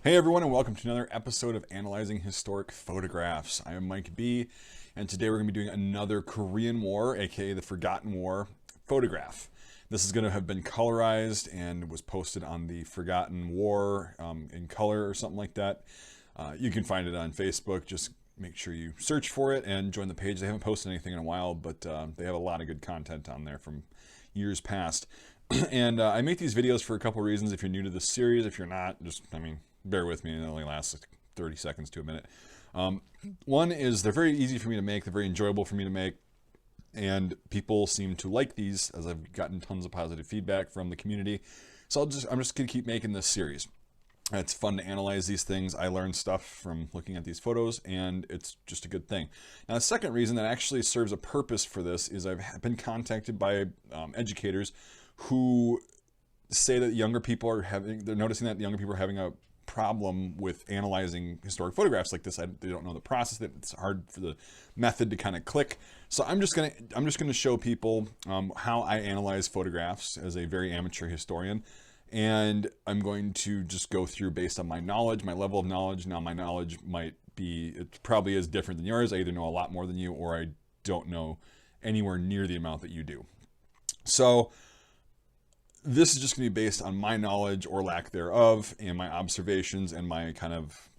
Hey everyone, and welcome to another episode of Analyzing Historic Photographs. I am Mike B, and today we're going to be doing another Korean War, aka the Forgotten War, photograph. This is going to have been colorized and was posted on the Forgotten War in color or something like that. You can find it on Facebook. Just make sure you search for it and join the page. They haven't posted anything in a while, but they have a lot of good content on there from years past. And I make these videos for a couple reasons. If you're new to this series, if you're not, bear with me. It only lasts like 30 seconds to a minute. One is they're very easy for me to make. They're very enjoyable for me to make. And people seem to like these, as I've gotten tons of positive feedback from the community. So I'm just going to keep making this series. It's fun to analyze these things. I learn stuff from looking at these photos, and it's just a good thing. Now, the second reason that actually serves a purpose for this is I've been contacted by educators who say that they're noticing that younger people are having a problem with analyzing historic photographs like this. They don't know the process. That it's hard for the method to kind of click. So I'm just gonna show people how I analyze photographs as a very amateur historian, and I'm going to just go through based on my knowledge, my level of knowledge. Now my knowledge it probably is different than yours. I either know a lot more than you, or I don't know anywhere near the amount that you do. So this is just going to be based on my knowledge or lack thereof, and my observations and my kind of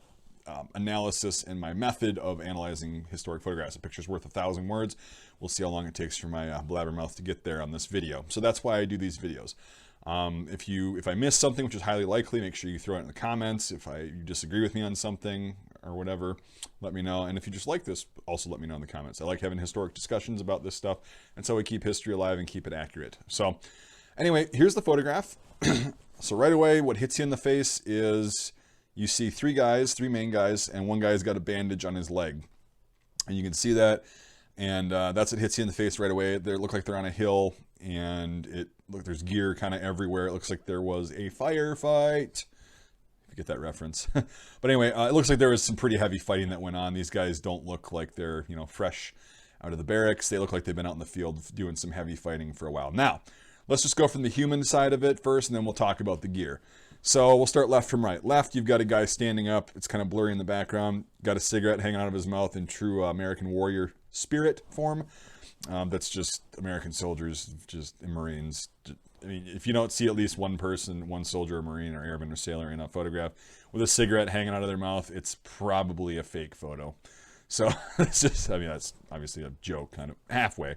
analysis and my method of analyzing historic photographs. A picture's worth 1,000 words. We'll see how long it takes for my blabbermouth to get there on this video. So that's why I do these videos. If I miss something, which is highly likely, make sure you throw it in the comments. If you disagree with me on something or whatever, let me know. And if you just like this, also let me know in the comments. I like having historic discussions about this stuff, and so we keep history alive and keep it accurate. So anyway, here's the photograph. So right away, what hits you in the face is you see three main guys, and one guy's got a bandage on his leg. And you can see that, and that's what hits you in the face right away. They look like they're on a hill, and there's gear kind of everywhere. It looks like there was a firefight. If you get that reference. But anyway, it looks like there was some pretty heavy fighting that went on. These guys don't look like they're, fresh out of the barracks. They look like they've been out in the field doing some heavy fighting for a while. Now, let's just go from the human side of it first, and then we'll talk about the gear. So we'll start left from right. Left, you've got a guy standing up. It's kind of blurry in the background. Got a cigarette hanging out of his mouth in true American warrior spirit form. That's just American soldiers, just Marines. I mean, if you don't see at least one person, one soldier or Marine or airman or sailor in a photograph with a cigarette hanging out of their mouth, it's probably a fake photo. So that's obviously a joke, kind of halfway.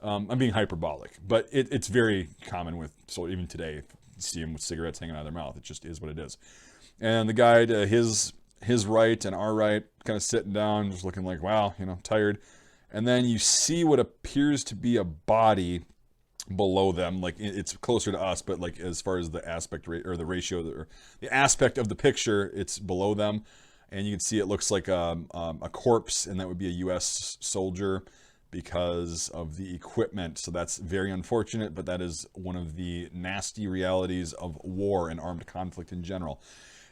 I'm being hyperbolic, but it's very common so even today, if you see them with cigarettes hanging out of their mouth, it just is what it is. And the guy to his right and our right, kind of sitting down, just looking like, wow, tired. And then you see what appears to be a body below them, like it's closer to us, but like as far as the aspect rate or the ratio or the aspect of the picture, it's below them. And you can see it looks like a corpse, and that would be a U.S. soldier because of the equipment. So that's very unfortunate, but that is one of the nasty realities of war and armed conflict in general.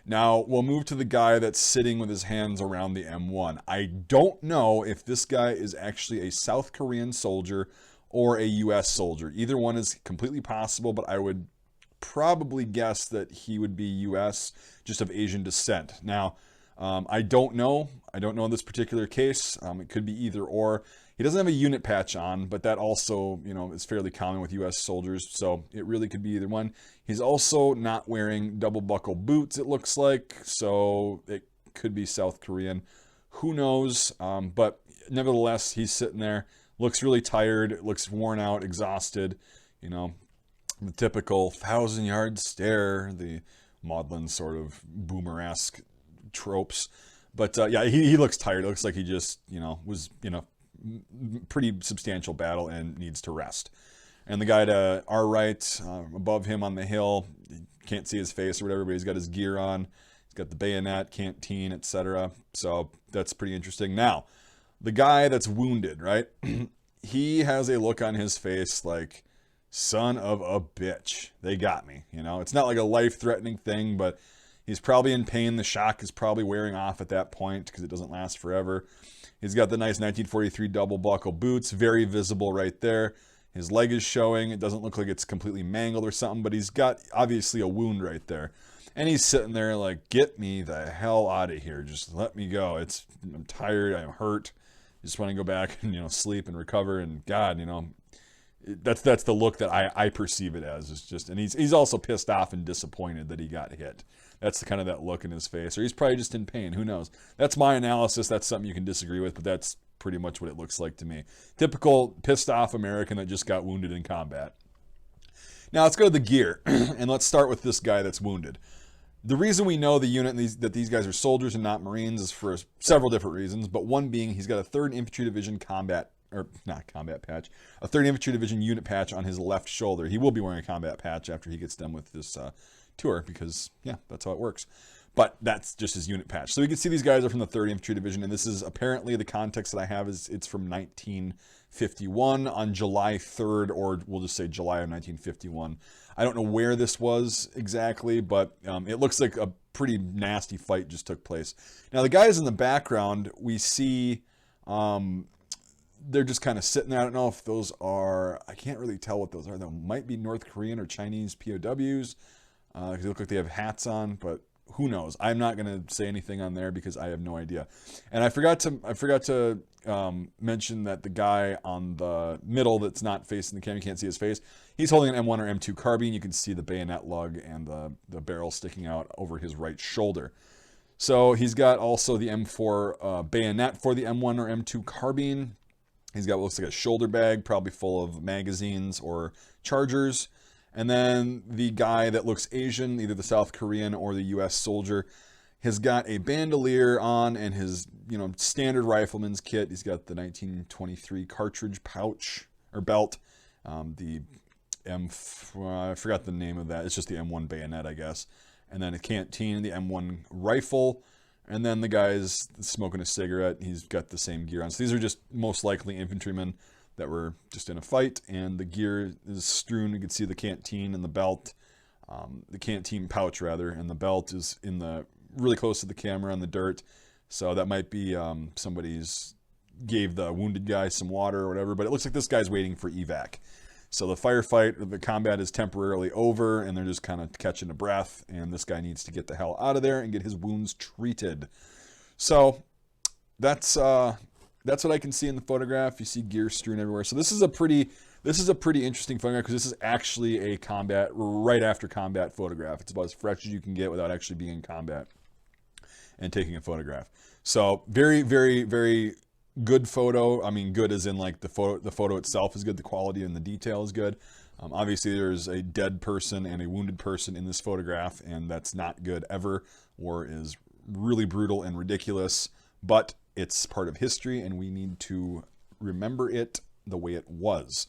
Now, we'll move to the guy that's sitting with his hands around the M1. I don't know if this guy is actually a South Korean soldier or a U.S. soldier. Either one is completely possible, but I would probably guess that he would be U.S., just of Asian descent. Now, I don't know. I don't know in this particular case. It could be either or. He doesn't have a unit patch on, but that also, is fairly common with U.S. soldiers, so it really could be either one. He's also not wearing double buckle boots, it looks like, so it could be South Korean. Who knows? But nevertheless, he's sitting there, looks really tired, looks worn out, exhausted, the typical 1,000-yard stare, the maudlin sort of boomer-esque tropes. But yeah, he looks tired. It looks like he just, was, pretty substantial battle and needs to rest. And the guy to our right, above him on the hill, can't see his face or whatever, but he's got his gear on. He's got the bayonet, canteen, etc. So that's pretty interesting. Now, the guy that's wounded, right? He has a look on his face like, son of a bitch, they got me. It's not like a life-threatening thing, but he's probably in pain. The shock is probably wearing off at that point because it doesn't last forever. He's got the nice 1943 double buckle boots, very visible right there. His leg is showing. It doesn't look like it's completely mangled or something, but he's got obviously a wound right there. And he's sitting there like, get me the hell out of here. Just let me go. I'm tired. I'm hurt. I just want to go back and, sleep and recover. And God, that's the look that I perceive it as. It's just, and he's also pissed off and disappointed that he got hit. That's kind of that look in his face. Or he's probably just in pain. Who knows? That's my analysis. That's something you can disagree with, but that's pretty much what it looks like to me. Typical pissed off American that just got wounded in combat. Now let's go to the gear, and let's start with this guy that's wounded. The reason we know the unit that these guys are soldiers and not Marines is for several different reasons, but one being he's got a 3rd Infantry Division a 3rd Infantry Division unit patch on his left shoulder. He will be wearing a combat patch after he gets done with this tour because, yeah, that's how it works. But that's just his unit patch. So we can see these guys are from the 3rd Infantry Division, and this is apparently the context that I have is it's from 1951 on July 3rd, or we'll just say July of 1951. I don't know where this was exactly, but it looks like a pretty nasty fight just took place. Now, the guys in the background, we see they're just kind of sitting there. I don't know if those are, I can't really tell what those are. They might be North Korean or Chinese POWs. They look like they have hats on, but who knows? I'm not going to say anything on there because I have no idea. And I forgot to mention that the guy on the middle that's not facing the camera, you can't see his face, he's holding an M1 or M2 carbine. You can see the bayonet lug and the barrel sticking out over his right shoulder. So he's got also the M4 bayonet for the M1 or M2 carbine. He's got what looks like a shoulder bag, probably full of magazines or chargers. And then the guy that looks Asian, either the South Korean or the U.S. soldier, has got a bandolier on and his, standard rifleman's kit. He's got the 1923 cartridge pouch or belt. I forgot the name of that. It's just the M1 bayonet, I guess. And then a canteen, the M1 rifle. And then the guy's smoking a cigarette. He's got the same gear on. So these are just most likely infantrymen that were just in a fight, and the gear is strewn. You can see the canteen and the belt, the canteen pouch rather, and the belt is really close to the camera on the dirt. So that might be somebody's gave the wounded guy some water or whatever, but it looks like this guy's waiting for evac. So the firefight, the combat is temporarily over, and they're just kind of catching a breath, and this guy needs to get the hell out of there and get his wounds treated. So that's what I can see in the photograph. You see gear strewn everywhere. So this is a pretty interesting photograph because this is actually a combat, right after combat photograph. It's about as fresh as you can get without actually being in combat and taking a photograph. So very, very, very good photo. I mean, good as in like the photo itself is good. The quality and the detail is good. Obviously, there's a dead person and a wounded person in this photograph, and that's not good ever. War is really brutal and ridiculous, but it's part of history, and we need to remember it the way it was.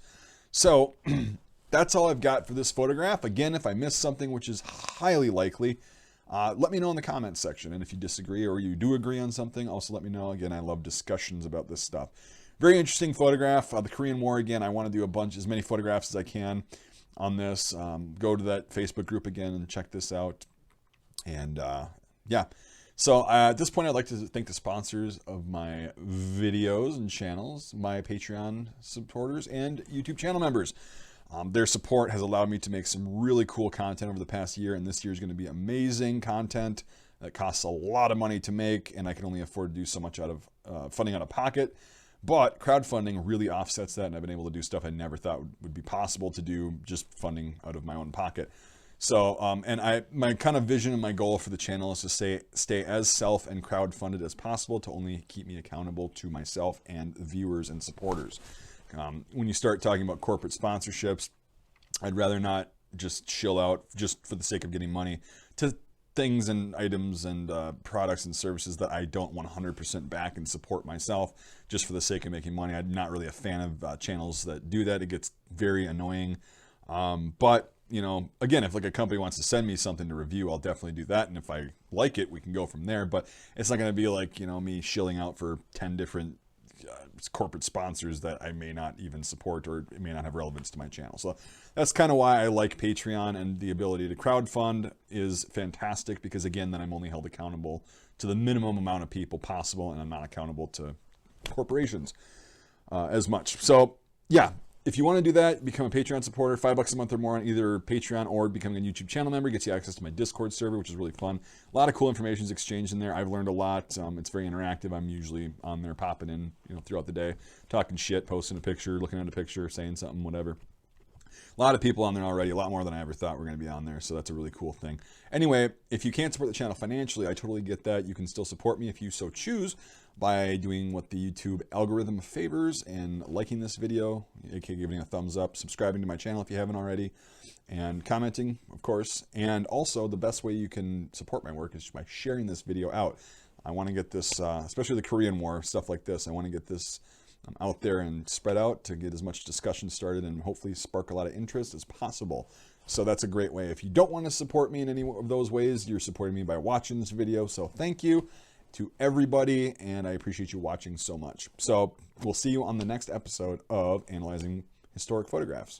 So that's all I've got for this photograph. Again, if I missed something, which is highly likely, let me know in the comments section. And if you disagree or you do agree on something, also let me know. Again, I love discussions about this stuff. Very interesting photograph. The Korean War, again, I want to do as many photographs as I can on this. Go to that Facebook group again and check this out. And yeah. So at this point, I'd like to thank the sponsors of my videos and channels, my Patreon supporters and YouTube channel members. Their support has allowed me to make some really cool content over the past year, and this year is going to be amazing content that costs a lot of money to make, and I can only afford to do so much out of funding out of pocket. But crowdfunding really offsets that, and I've been able to do stuff I never thought would be possible to do just funding out of my own pocket. So, and my kind of vision and my goal for the channel is to stay as self and crowd-funded as possible to only keep me accountable to myself and viewers and supporters. When you start talking about corporate sponsorships, I'd rather not just chill out just for the sake of getting money to things and items and products and services that I don't 100% back and support myself just for the sake of making money. I'm not really a fan of channels that do that. It gets very annoying. But again, if like a company wants to send me something to review, I'll definitely do that. And if I like it, we can go from there. But it's not going to be like, me shilling out for 10 different corporate sponsors that I may not even support or it may not have relevance to my channel. So that's kind of why I like Patreon, and the ability to crowdfund is fantastic because, again, then I'm only held accountable to the minimum amount of people possible, and I'm not accountable to corporations as much. So yeah. if you want to do that, become a Patreon supporter, $5 a month or more on either Patreon or becoming a YouTube channel member. Gets you access to my Discord server, which is really fun. A lot of cool information is exchanged in there. I've learned a lot. It's very interactive. I'm usually on there popping in, throughout the day, talking shit, posting a picture, looking at a picture, saying something, whatever. A lot of people on there already, a lot more than I ever thought were going to be on there, so that's a really cool thing. Anyway, if you can't support the channel financially, I totally get that. You can still support me if you so choose by doing what the YouTube algorithm favors and liking this video, aka giving a thumbs up, subscribing to my channel if you haven't already, and commenting, of course. And also, the best way you can support my work is by sharing this video out. I want to get this, especially the Korean War, stuff like this, I want to get this out there and spread out to get as much discussion started and hopefully spark a lot of interest as possible. So that's a great way. If you don't want to support me in any of those ways, you're supporting me by watching this video. So thank you to everybody, and I appreciate you watching so much. So we'll see you on the next episode of Analyzing Historic Photographs.